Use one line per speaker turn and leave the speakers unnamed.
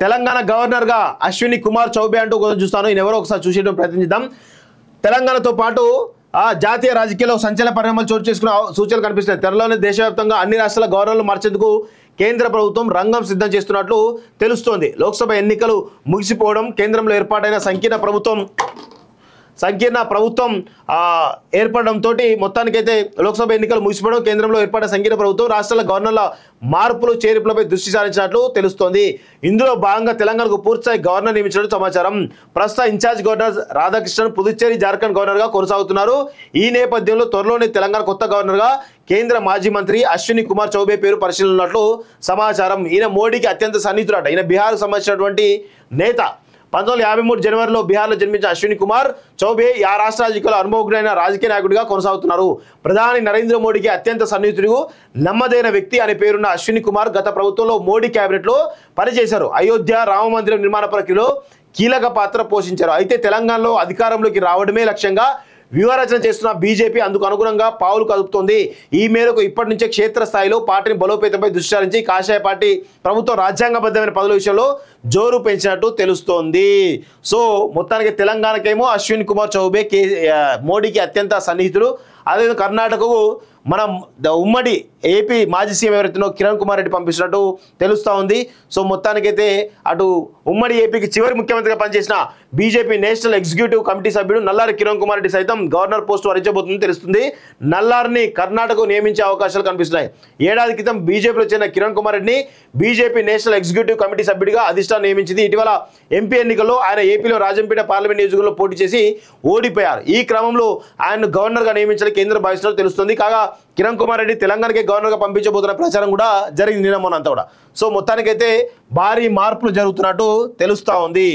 Telangana governor గా అశ్విని కుమార్ చౌబే అంటూ కొంచెం చూస్తాను. ఈయన ఎవరో ఒకసారి చూసేయడం ప్రయత్నిద్దాం. తెలంగాణతో పాటు జాతీయ రాజకీయాల్లో సంచలన పరిణామాలు చోటు చేసుకున్న సూచనలు కనిపిస్తున్నాయి. త్వరలోనే దేశవ్యాప్తంగా అన్ని రాష్ట్రాల గవర్నర్లు మార్చేందుకు కేంద్ర ప్రభుత్వం రంగం సిద్ధం చేస్తున్నట్లు తెలుస్తోంది. లోక్సభ ఎన్నికలు ముగిసిపోవడం, కేంద్రంలో ఏర్పాటైన సంకీర్ణ ప్రభుత్వం ఏర్పడడంతో మొత్తానికైతే లోక్సభ ఎన్నికలు ముగిసిపోవడం, కేంద్రంలో ఏర్పడిన సంకీర్ణ ప్రభుత్వం రాష్ట్రాల గవర్నర్ల మార్పులు చేర్పులపై దృష్టి సారించినట్లు తెలుస్తోంది. ఇందులో భాగంగా తెలంగాణకు పూర్తిస్థాయి గవర్నర్ నియమించినట్టు సమాచారం. ప్రస్తుత ఇన్ఛార్జ్ గవర్నర్ రాధాకృష్ణన్ పుదుచ్చేరి, జార్ఖండ్ గవర్నర్గా కొనసాగుతున్నారు. ఈ నేపథ్యంలో త్వరలోనే తెలంగాణ కొత్త గవర్నర్గా కేంద్ర మాజీ మంత్రి అశ్విని కుమార్ చౌబే పేరు పరిశీలనలో సమాచారం. ఈయన మోడీకి అత్యంత సన్నిహితుడట. ఈయన బీహార్కు సంబంధించినటువంటి నేత. 1953 జనవరిలో బీహార్లో జన్మించిన అశ్విని కుమార్ చౌబే ఆ రాష్ట్ర రాజకీయాల్లో అనుభవజ్ఞుడైన రాజకీయ నాయకుడిగా కొనసాగుతున్నారు. ప్రధాని నరేంద్ర మోడీకి అత్యంత సన్నిహితుడు, నమ్మదైన వ్యక్తి అనే పేరున్న అశ్విని కుమార్ గత ప్రభుత్వంలో మోడీ కేబినెట్లో పనిచేశారు. అయోధ్య రామ మందిరం నిర్మాణ ప్రక్రియలో కీలక పాత్ర పోషించారు. అయితే తెలంగాణలో అధికారంలోకి రావడమే లక్ష్యంగా వ్యూహరచన చేస్తున్న బీజేపీ అందుకు అనుగుణంగా పావులు కదుపుతోంది. ఈ మేరకు ఇప్పటి నుంచే క్షేత్రస్థాయిలో పార్టీని బలోపేతంపై దృష్టి సారించి కాషాయ పార్టీ ప్రభుత్వం రాజ్యాంగబద్ధమైన పదవుల విషయంలో జోరు పెంచినట్టు తెలుస్తోంది. సో మొత్తానికి తెలంగాణకేమో అశ్విన్ కుమార్ చౌబే మోడీకి అత్యంత సన్నిహితుడు. అదేవిధంగా కర్ణాటకకు మనం ఉమ్మడి ఏపీ మాజీ సీఎం ఎవరైతే కిరణ్ కుమార్ రెడ్డి పంపిస్తున్నట్టు తెలుస్తూ ఉంది. సో మొత్తానికైతే అటు ఉమ్మడి ఏపీకి చివరి ముఖ్యమంత్రిగా పనిచేసిన బీజేపీ నేషనల్ ఎగ్జిక్యూటివ్ కమిటీ సభ్యుడు నల్లారి కిరణ్ కుమార్ రెడ్డి సైతం గవర్నర్ పోస్టు వరించబోతుందని తెలుస్తుంది. నల్లారిని కర్ణాటకకు నియమించే అవకాశాలు కనిపిస్తున్నాయి. ఏడాది క్రితం బీజేపీలో చేరిన కిరణ్ కుమార్ రెడ్డిని బీజేపీ నేషనల్ ఎగ్జిక్యూటివ్ కమిటీ సభ్యుడిగా అధిష్టానం నియమించింది. ఇటీవల ఎంపీ ఎన్నికల్లో ఆయన ఏపీలో రాజంపేట పార్లమెంట్ నియోజకవర్గంలో పోటీ చేసి ఓడిపోయారు. ఈ క్రమంలో ఆయన్ను గవర్నర్గా నియమించాలని కేంద్రం భావిస్తున్నట్టు తెలుస్తుంది. కాగా కిరణ్ కుమార్ రెడ్డి తెలంగాణకే గవర్నర్గా పంపించబోతున్న ప్రచారం కూడా జరిగింది నిన్న మొన్నంతా కూడా. సో మొత్తానికైతే భారీ మార్పులు జరుగుతున్నట్టు తెలుస్తూ ఉంది.